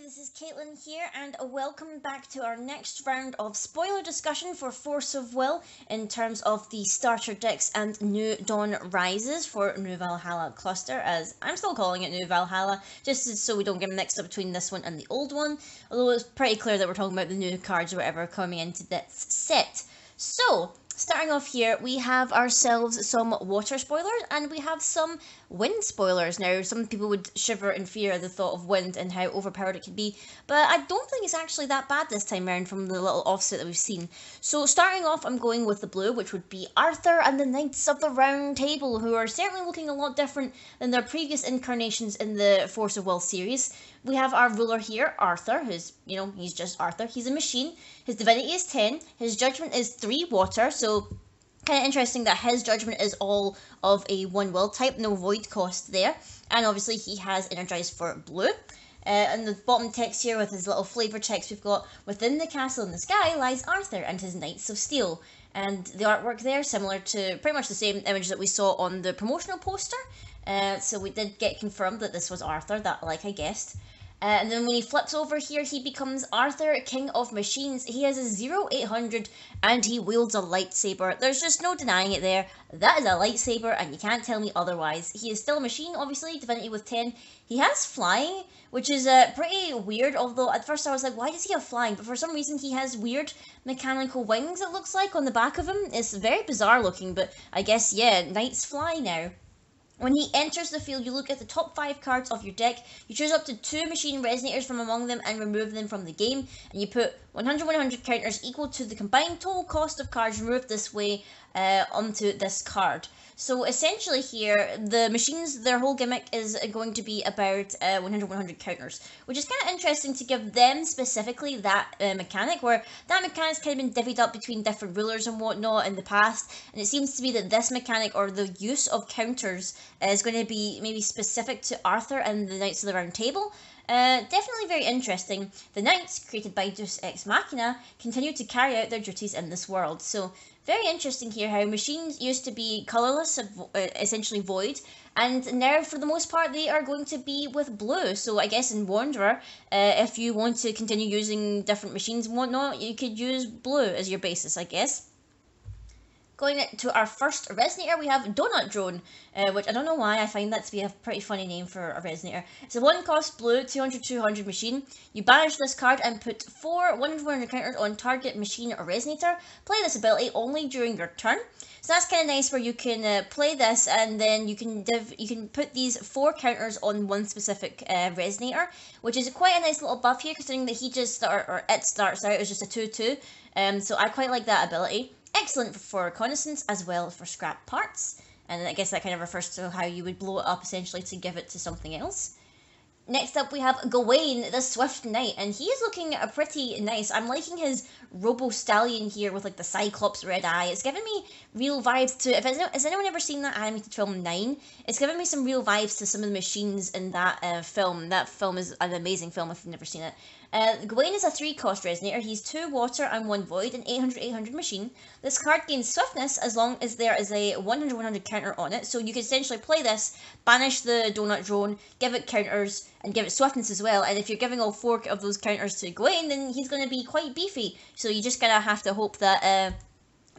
this is Caitlin here, and welcome back to our next round of spoiler discussion for Force of Will in terms of the starter decks and New Dawn Rises for New Valhalla cluster, as I'm still calling it New Valhalla, just so we don't get mixed up between this one and the old one, although it's pretty clear that we're talking about the new cards or whatever coming into this set. So, starting off here, we have ourselves some water spoilers and we have some wind spoilers. Now, some people would shiver in fear at the thought of wind and how overpowered it could be, but I don't think it's actually that bad this time around from the little offset that we've seen. So, starting off, I'm going with the blue, which would be Arthur and the Knights of the Round Table, who are certainly looking a lot different than their previous incarnations in the Force of Will series. We have our ruler here, Arthur, who's, he's just Arthur. He's a machine. His divinity is 10. His judgment is 3 water, so kind of interesting that his judgment is all of a 1 will type, no void cost there. And obviously he has energized for blue. And the bottom text here with his little flavour text we've got, within the castle in the sky lies Arthur and his Knights of Steel. And the artwork there, similar to pretty much the same image that we saw on the promotional poster. So we did get confirmed that this was Arthur, that like I guessed. And then when he flips over here, he becomes Arthur, King of Machines. He has a 0800 and he wields a lightsaber. There's just no denying it there. That is a lightsaber and you can't tell me otherwise. He is still a machine, obviously, divinity with 10. He has flying, which is pretty weird, although at first I was like, why does he have flying? But for some reason he has weird mechanical wings, it looks like, on the back of him. It's very bizarre looking, but I guess, yeah, knights fly now. When he enters the field, you look at the top 5 cards of your deck, you choose up to 2 machine resonators from among them and remove them from the game, and you put 100 counters equal to the combined total cost of cards removed this way onto this card. So essentially here, the machines, their whole gimmick is going to be about 100 counters, which is kind of interesting to give them specifically that mechanic, where that mechanic's kind of been divvied up between different rulers and whatnot in the past, and it seems to be that this mechanic, or the use of counters, is going to be maybe specific to Arthur and the Knights of the Round Table. Definitely very interesting. The Knights, created by Deus Ex Machina, continue to carry out their duties in this world. So, very interesting here how machines used to be colourless, essentially void, and now for the most part they are going to be with blue. So I guess in Wanderer, if you want to continue using different machines and whatnot, you could use blue as your basis, I guess. Going to our first resonator, we have Donut Drone, which I don't know why, I find that to be a pretty funny name for a resonator. It's a 1-cost blue, 200 machine. You banish this card and put 4 100 counters on target machine or resonator. Play this ability only during your turn. So that's kind of nice, where you can play this and then you can put these 4 counters on one specific resonator, which is quite a nice little buff here, considering that he just it starts out as just a 2/2. So I quite like that ability. Excellent for reconnaissance as well for scrap parts, and I guess that kind of refers to how you would blow it up essentially to give it to something else. Next up we have Gawain, the Swift Knight, and he is looking pretty nice. I'm liking his Robo Stallion here with like the Cyclops red eye. It's giving me real vibes to, has anyone ever seen that animated film 9? It's giving me some real vibes to some of the machines in that film. That film is an amazing film if you've never seen it. Gawain is a 3-cost resonator. He's 2 water and 1 void, an 800 machine. This card gains swiftness as long as there is a 100 counter on it. So you can essentially play this, banish the Donut Drone, give it counters, and give it swiftness as well. And if you're giving all 4 of those counters to Gawain, then he's going to be quite beefy. So you just gotta have to hope that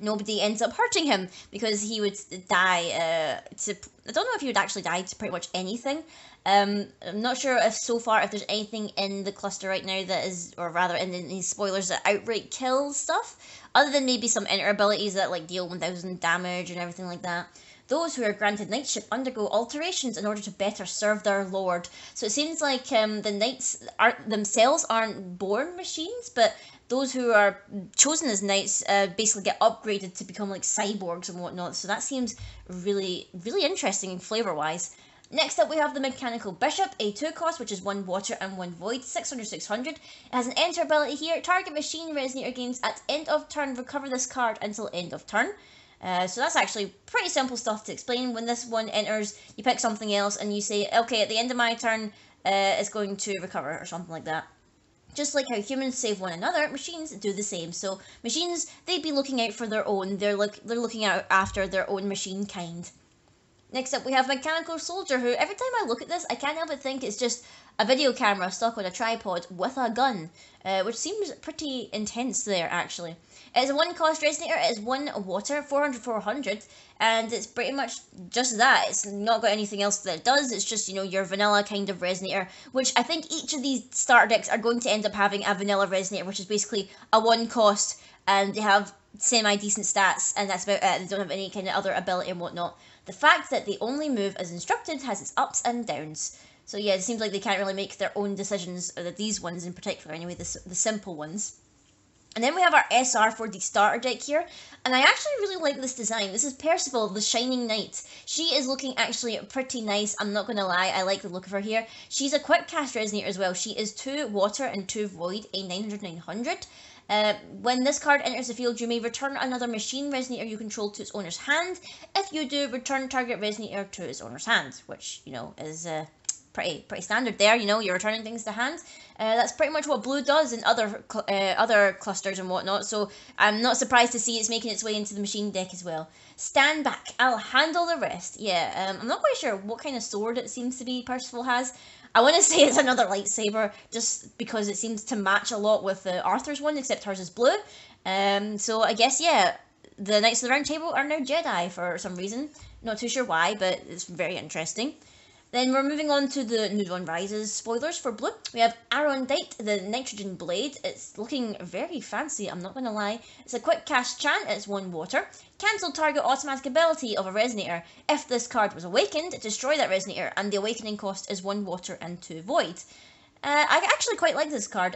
nobody ends up hurting him, because he would die I don't know if he would actually die to pretty much anything. I'm not sure if so far if there's anything in the cluster right now that is, or rather in these spoilers, that outright kills stuff, other than maybe some enter abilities that like deal 1000 damage and everything like that. Those who are granted knightship undergo alterations in order to better serve their lord. So it seems like the knights themselves aren't born machines, but those who are chosen as knights basically get upgraded to become like cyborgs and whatnot. So that seems really, really interesting flavour-wise. Next up we have the Mechanical Bishop, a 2-cost, which is 1 water and 1 void, 600. It has an enter ability here. Target machine resonator gains at end of turn. Recover this card until end of turn. So that's actually pretty simple stuff to explain. When this one enters, you pick something else and you say, okay, at the end of my turn, it's going to recover, or something like that. Just like how humans save one another, machines do the same. So machines, they'd be looking out for their own. They're looking out after their own machine kind. Next up, we have Mechanical Soldier, who every time I look at this, I can't help but think it's just a video camera stuck on a tripod with a gun, which seems pretty intense there, actually. It's a 1-cost resonator, it is 1 water, 400, and it's pretty much just that. It's not got anything else that it does, it's just, you know, your vanilla kind of resonator, which I think each of these starter decks are going to end up having a vanilla resonator, which is basically a 1-cost, and they have semi-decent stats, and that's about it. They don't have any kind of other ability and whatnot. The fact that they only move as instructed has its ups and downs. So yeah, it seems like they can't really make their own decisions, or these ones in particular anyway, the simple ones. And then we have our SR for the starter deck here, and I actually really like this design. This is Percival, the Shining Knight. She is looking actually pretty nice, I'm not going to lie, I like the look of her here. She's a quick cast resonator as well. She is 2 water and 2 void, a 900. When this card enters the field, you may return another machine resonator you control to its owner's hand. If you do, return target resonator to its owner's hand, which, you know, is pretty standard there. You know, you're returning things to hand. That's pretty much what blue does in other clusters and whatnot, so I'm not surprised to see it's making its way into the machine deck as well. Stand back, I'll handle the rest. Yeah, I'm not quite sure what kind of sword it seems to be Percival has. I want to say it's another lightsaber, just because it seems to match a lot with Arthur's one, except hers is blue. So I guess, yeah, the Knights of the Round Table are now Jedi for some reason. Not too sure why, but it's very interesting. Then we're moving on to the New Dawn Rises spoilers for blue. We have Arondite, the Nitrogen Blade. It's looking very fancy, I'm not going to lie. It's a quick cast chant, it's 1 water. Cancel target automatic ability of a resonator. If this card was awakened, destroy that resonator, and the awakening cost is 1 water and 2 void. I actually quite like this card.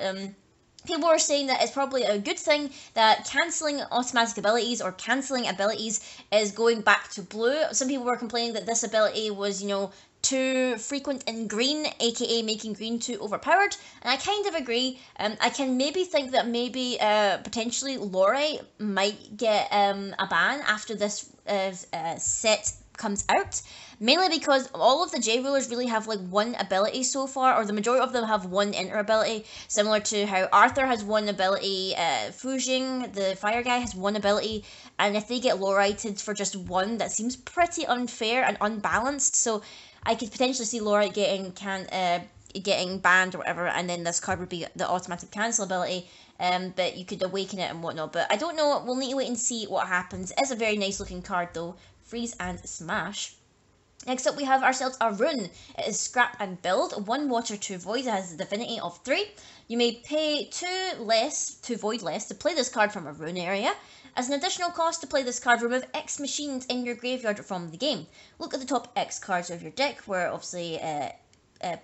People are saying that it's probably a good thing that cancelling automatic abilities or cancelling abilities is going back to blue. Some people were complaining that this ability was, you know, too frequent in green, aka making green too overpowered, and I kind of agree. I can maybe think that maybe potentially Lorite might get a ban after this set comes out, mainly because all of the J-Rulers really have like 1 ability so far, or the majority of them have 1 enter ability, similar to how Arthur has 1 ability, Fujing, the fire guy, has 1 ability, and if they get Lorited for just 1, that seems pretty unfair and unbalanced, so I could potentially see Lorite getting banned or whatever, and then this card would be the automatic cancel ability, but you could awaken it and whatnot, but I don't know, we'll need to wait and see what happens. It is a very nice looking card though. Freeze and smash. Next up we have ourselves a rune. It is scrap and build. 1 water, 2 void. It has a divinity of 3. You may pay 2 void less to play this card from a rune area. As an additional cost to play this card, remove X machines in your graveyard from the game. Look at the top X cards of your deck, where obviously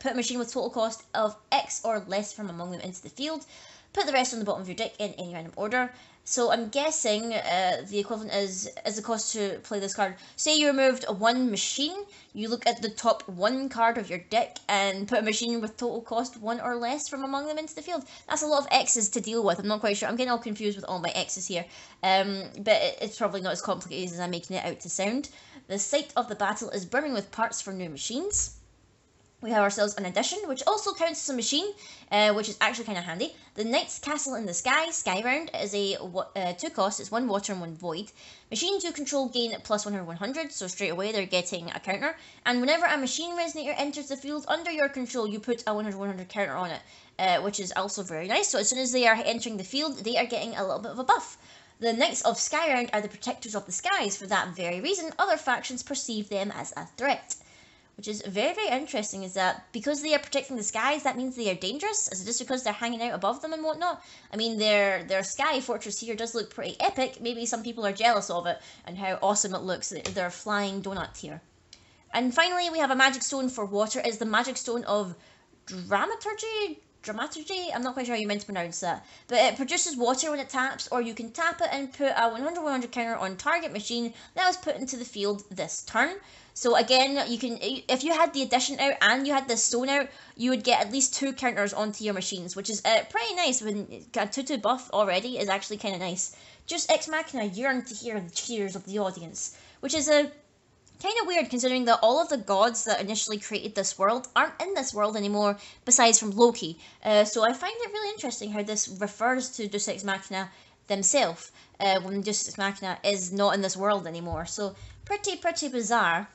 put a machine with total cost of X or less from among them into the field. Put the rest on the bottom of your deck in any random order. So I'm guessing the equivalent is the cost to play this card. Say you removed 1 machine, you look at the top 1 card of your deck and put a machine with total cost 1 or less from among them into the field. That's a lot of X's to deal with. I'm not quite sure. I'm getting all confused with all my X's here. But it's probably not as complicated as I'm making it out to sound. The site of the battle is brimming with parts for new machines. We have ourselves an addition, which also counts as a machine, which is actually kind of handy. The Knight's Castle in the Sky, Skyround, is a 2 cost, it's 1 water and 1 void. Machines you control gain plus 100, so straight away they're getting a counter. And whenever a machine resonator enters the field under your control, you put a 100 counter on it, which is also very nice. So as soon as they are entering the field, they are getting a little bit of a buff. The Knights of Skyround are the protectors of the skies. For that very reason, other factions perceive them as a threat. Which is very, very interesting, is that because they are protecting the skies, that means they are dangerous? Is it just because they're hanging out above them and whatnot? I mean, their sky fortress here does look pretty epic. Maybe some people are jealous of it and how awesome it looks. They're flying donuts here. And finally, we have a magic stone for water. It's the magic stone of dramaturgy? I'm not quite sure how you meant to pronounce that. But it produces water when it taps, or you can tap it and put a 100 counter on target machine that was put into the field this turn. So again, you can, if you had the addition out and you had the stone out, you would get at least 2 counters onto your machines, which is pretty nice. When it's got a 2/2 buff already is actually kind of nice. Just Ex Machina yearn to hear the cheers of the audience, which is a kind of weird considering that all of the gods that initially created this world aren't in this world anymore, besides from Loki. So I find it really interesting how this refers to Deus Ex Machina themselves, when Deus Ex Machina is not in this world anymore. So pretty bizarre.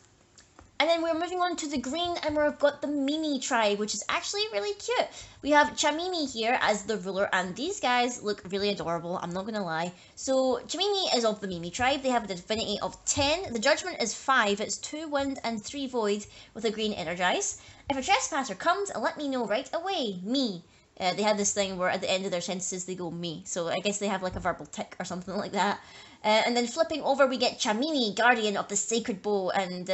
And then we're moving on to the green, and we've got the Mimi tribe, which is actually really cute. We have Chamimi here as the ruler, and these guys look really adorable, I'm not gonna lie. So Chamimi is of the Mimi tribe. They have a divinity of 10. The judgment is 5. It's 2 wind and 3 void with a green energize. If a trespasser comes, let me know right away. Me. They have this thing where at the end of their sentences they go me. So I guess they have like a verbal tick or something like that. And then flipping over, we get Chamimi, guardian of the sacred bow, and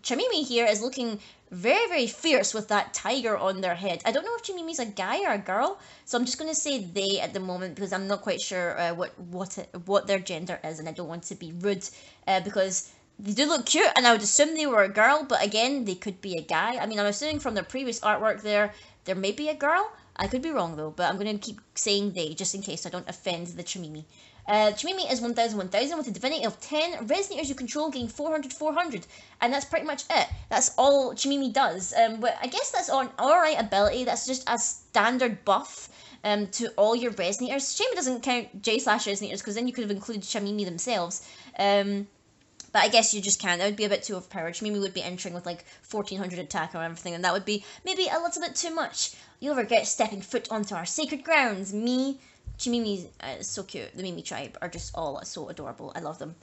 Chamimi here is looking very, very fierce with that tiger on their head. I don't know if Chamimi's a guy or a girl, so I'm just going to say they at the moment because I'm not quite sure what their gender is, and I don't want to be rude because they do look cute, and I would assume they were a girl, but again, they could be a guy. I mean, I'm assuming from their previous artwork there may be a girl. I could be wrong though, but I'm going to keep saying they just in case I don't offend the Chamimi. Chamimi is 1000 with a divinity of 10. Resonators you control gain 400, and that's pretty much it. That's all Chamimi does. But I guess that's an alright ability. That's just a standard buff to all your resonators. Shame it doesn't count J/resonators, because then you could have included Chamimi themselves. But I guess you just can't. That would be a bit too overpowered. Chamimi would be entering with like 1400 attack or everything, and that would be maybe a little bit too much. You'll regret stepping foot onto our sacred grounds. Me. Chamimi is so cute. The Mimi tribe are just all so adorable. I love them.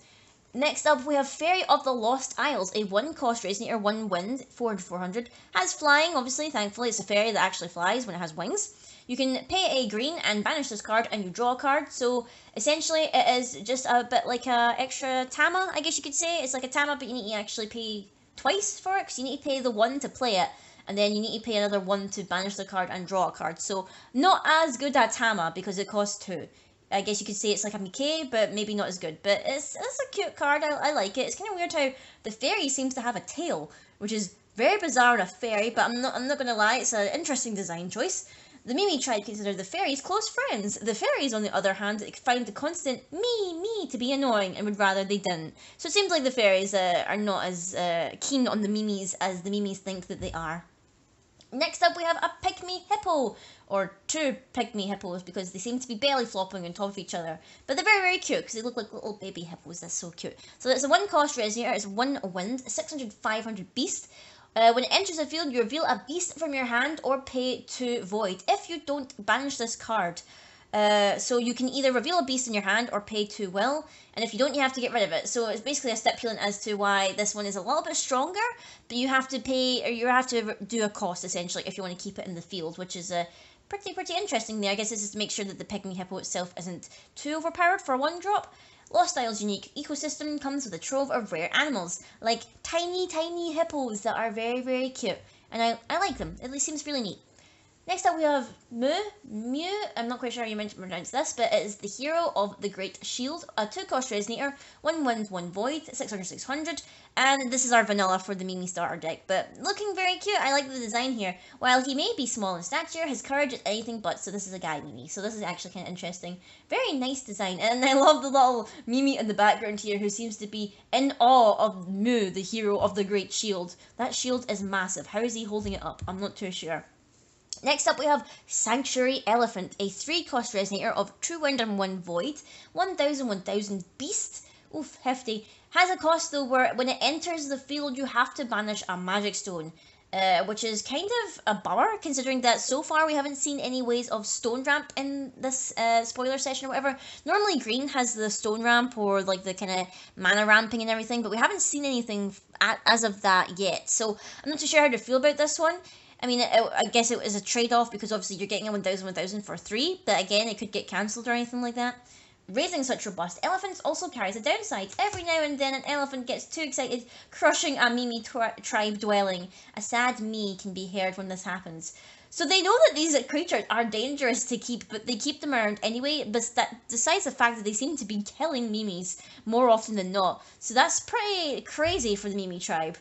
Next up, we have Fairy of the Lost Isles, a 1-cost resonator, 1 wind, 400. Has flying, obviously, thankfully. It's a fairy that actually flies when it has wings. You can pay a green and banish this card, and you draw a card. So, essentially, it is just a bit like a extra Tama, I guess you could say. It's like a Tama, but you need to actually pay twice for it, because you need to pay the 1 to play it. And then you need to pay another 1 to banish the card and draw a card. So, not as good at Tama, because it costs 2. I guess you could say it's like a Mickey, but maybe not as good. But it's a cute card, I like it. It's kind of weird how the fairy seems to have a tail, which is very bizarre in a fairy, but I'm not going to lie, it's an interesting design choice. The Mimi tribe consider the fairies close friends. The fairies, on the other hand, find the constant me to be annoying and would rather they didn't. So it seems like the fairies are not as keen on the Mimis as the Mimis think that they are. Next up, we have a pygmy hippo, or 2 pygmy hippos, because they seem to be belly flopping on top of each other. But they're very, very cute, because they look like little baby hippos. That's so cute. So it's a 1-cost resonator, it's 1 wind, 500 beast. When it enters the field, you reveal a beast from your hand or pay 2 void. If you don't banish this card, so you can either reveal a beast in your hand or pay 2 will, and if you don't, you have to get rid of it. So it's basically a stipulant as to why this one is a little bit stronger, but you have to pay, or you have to do a cost essentially if you want to keep it in the field, which is pretty interesting there. I guess this is to make sure that the pygmy hippo itself isn't too overpowered for a 1-drop. Lost Isles' unique ecosystem comes with a trove of rare animals, like tiny hippos that are very, very cute, and I like them. It seems really neat. Next up, we have Mew. I'm not quite sure how you meant to pronounce this, but it is the hero of the Great Shield, a 2-cost resonator, 1 wind, 1 void, 600, and this is our vanilla for the Mimi starter deck, but looking very cute. I like the design here. While he may be small in stature, his courage is anything but, so this is a guy Mimi, so this is actually kind of interesting. Very nice design, and I love the little Mimi in the background here who seems to be in awe of Mew, the hero of the Great Shield. That shield is massive. How is he holding it up? I'm not too sure. Next up, we have Sanctuary Elephant, a 3-cost resonator of 2 wind and 1 void, 1000 beast. Oof, hefty. Has a cost though where when it enters the field, you have to banish a magic stone, which is kind of a bummer considering that so far we haven't seen any ways of stone ramp in this spoiler session or whatever. Normally green has the stone ramp or like the kind of mana ramping and everything, but we haven't seen anything as of that yet. So I'm not too sure how to feel about this one. I mean, I guess it was a trade-off because obviously you're getting a 1000 for 3, but again, it could get cancelled or anything like that. Raising such robust elephants also carries a downside. Every now and then an elephant gets too excited, crushing a Mimi tribe dwelling. A sad me can be heard when this happens. So they know that these creatures are dangerous to keep, but they keep them around anyway, but besides the fact that they seem to be killing Mimis more often than not. So that's pretty crazy for the Mimi tribe.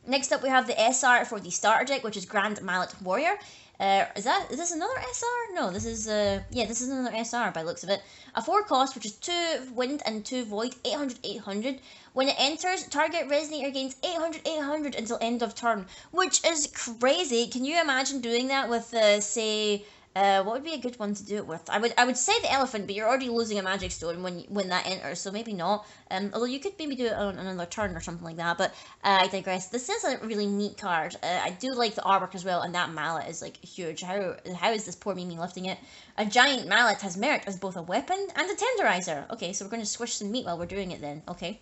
Next up, we have the SR for the starter deck, which is Grand Mallet Warrior. Is this another SR? No, this is this is another SR by the looks of it. A 4-cost, which is 2 wind and 2 void, 800. When it enters, target resonator gains 800 until end of turn, which is crazy. Can you imagine doing that with say What would be a good one to do it with? I would say the elephant, but you're already losing a magic stone when that enters, so maybe not. Although you could maybe do it on another turn or something like that. But I digress. This is a really neat card. I do like the artwork as well, and that mallet is like huge. How is this poor Mimi lifting it? A giant mallet has merit as both a weapon and a tenderizer. Okay, so we're going to squish some meat while we're doing it then. Okay.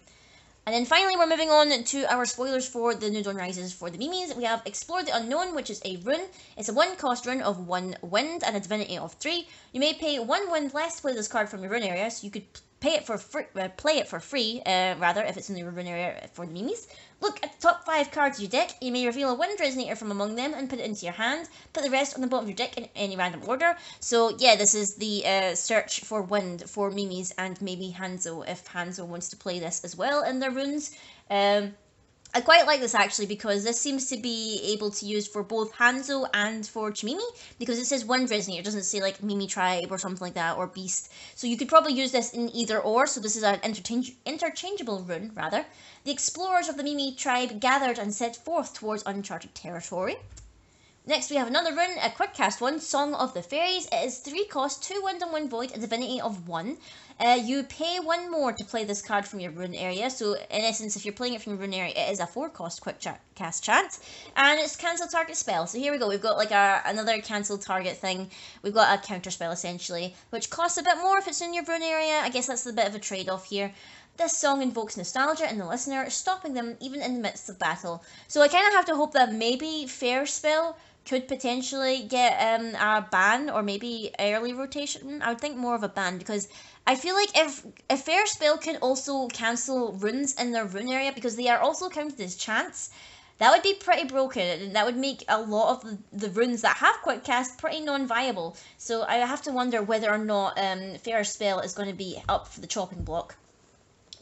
And then finally, we're moving on to our spoilers for the New Dawn Rises for the Mimis. We have Explore the Unknown, which is a rune. It's a 1-cost rune of 1 wind and a divinity of 3. You may pay 1 wind less to play this card from your rune area, so you could play it for free, if it's in the rune area for the Mimis. Look at the top 5 cards of your deck. You may reveal a wind resonator from among them and put it into your hand. Put the rest on the bottom of your deck in any random order. So yeah, this is the search for wind for Mimis and maybe Hanzo if Hanzo wants to play this as well in their runes. I quite like this actually because this seems to be able to use for both Hanzo and for Chimimi because it says Wind Resonator, it doesn't say like Mimi Tribe or something like that or Beast. So you could probably use this in either or, so this is an interchangeable rune rather. The explorers of the Mimi Tribe gathered and set forth towards uncharted territory. Next we have another rune, a quick cast one, Song of the Fairies. It is 3 cost, 2 wind and 1 void, a divinity of 1. You pay 1 more to play this card from your rune area, so in essence if you're playing it from your rune area it is a 4 cost quick cast chant. And it's cancel target spell, so here we go, we've got like another cancel target thing. We've got a counter spell essentially, which costs a bit more if it's in your rune area. I guess that's a bit of a trade-off here. This song invokes nostalgia in the listener, stopping them even in the midst of battle. So I kind of have to hope that maybe Fair Spell could potentially get a ban or maybe early rotation. I would think more of a ban because I feel like if Fair Spell can also cancel runes in their rune area because they are also counted as chants, that would be pretty broken and that would make a lot of the runes that have quick cast pretty non-viable. So I have to wonder whether or not Fair Spell is going to be up for the chopping block.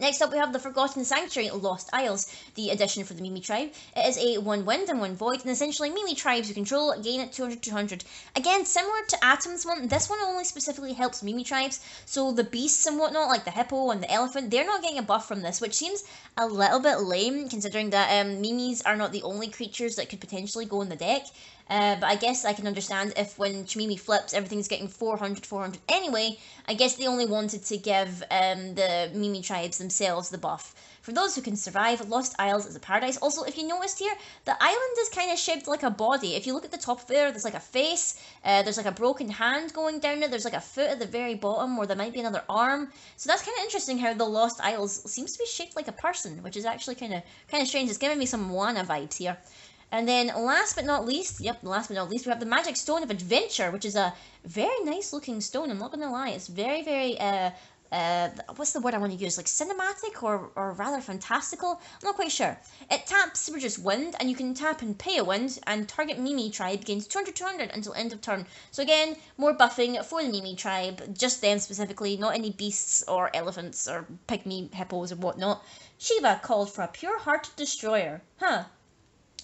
Next up we have the Forgotten Sanctuary, Lost Isles, the addition for the Mimi Tribe. It is a 1 wind and 1 void, and essentially Mimi Tribes you control gain at 200-200. Again, similar to Atom's one, this one only specifically helps Mimi Tribes, so the beasts and whatnot, like the hippo and the elephant, they're not getting a buff from this, which seems a little bit lame, considering that Mimis are not the only creatures that could potentially go in the deck. But I guess I can understand if when Chimimi flips, everything's getting 400 anyway. I guess they only wanted to give the Mimi Tribes themselves the buff. For those who can survive, Lost Isles is a paradise. Also, if you noticed here, the island is kind of shaped like a body. If you look at the top there, there's like a face, there's like a broken hand going down it, there's like a foot at the very bottom, or there might be another arm. So that's kind of interesting how the Lost Isles seems to be shaped like a person, which is actually kind of strange. It's giving me some Moana vibes here. And then last but not least, we have the Magic Stone of Adventure, which is a very nice looking stone, I'm not going to lie. It's very, very, what's the word I want to use, like cinematic or rather fantastical? I'm not quite sure. It taps to produce wind, and you can tap and pay a wind, and target Mimi Tribe gains 200-200 until end of turn. So again, more buffing for the Mimi Tribe, just them specifically, not any beasts or elephants or pygmy hippos or whatnot. Shiva called for a pure-hearted destroyer. Huh.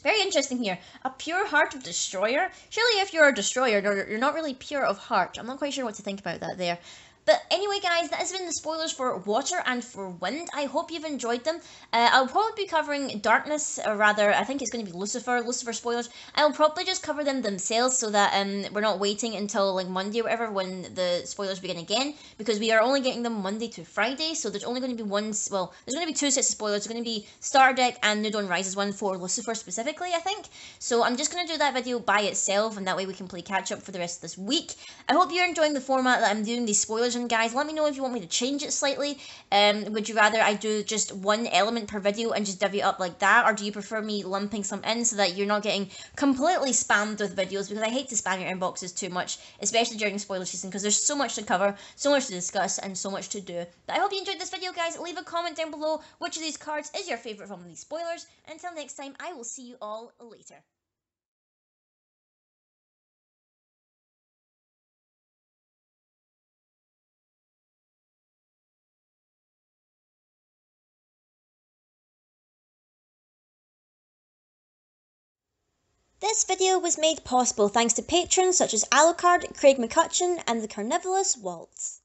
Very interesting here. A pure heart of destroyer? Surely if you're a destroyer, you're not really pure of heart. I'm not quite sure what to think about that there. But anyway, guys, that has been the spoilers for Water and for Wind. I hope you've enjoyed them. I'll probably be covering Darkness, or rather, I think it's going to be Lucifer spoilers. I'll probably just cover them themselves so that we're not waiting until like Monday or whatever when the spoilers begin again, because we are only getting them Monday to Friday, so there's only going to be there's going to be 2 sets of spoilers. There's going to be Starter Deck and New Dawn Rises one for Lucifer specifically, I think. So I'm just going to do that video by itself, and that way we can play catch up for the rest of this week. I hope you're enjoying the format that I'm doing these spoilers in, guys. Let me know if you want me to change it slightly. Would you rather I do just one element per video and just divvy it up like that, or do you prefer me lumping some in so that you're not getting completely spammed with videos? Because I hate to spam your inboxes too much, especially during spoiler season, because there's so much to cover, so much to discuss, and so much to do. But I hope you enjoyed this video, guys. Leave a comment down below which of these cards is your favourite from these spoilers. Until next time, I will see you all later. This video was made possible thanks to patrons such as Alucard, Craig McCutcheon, and the Carnivalous Waltz.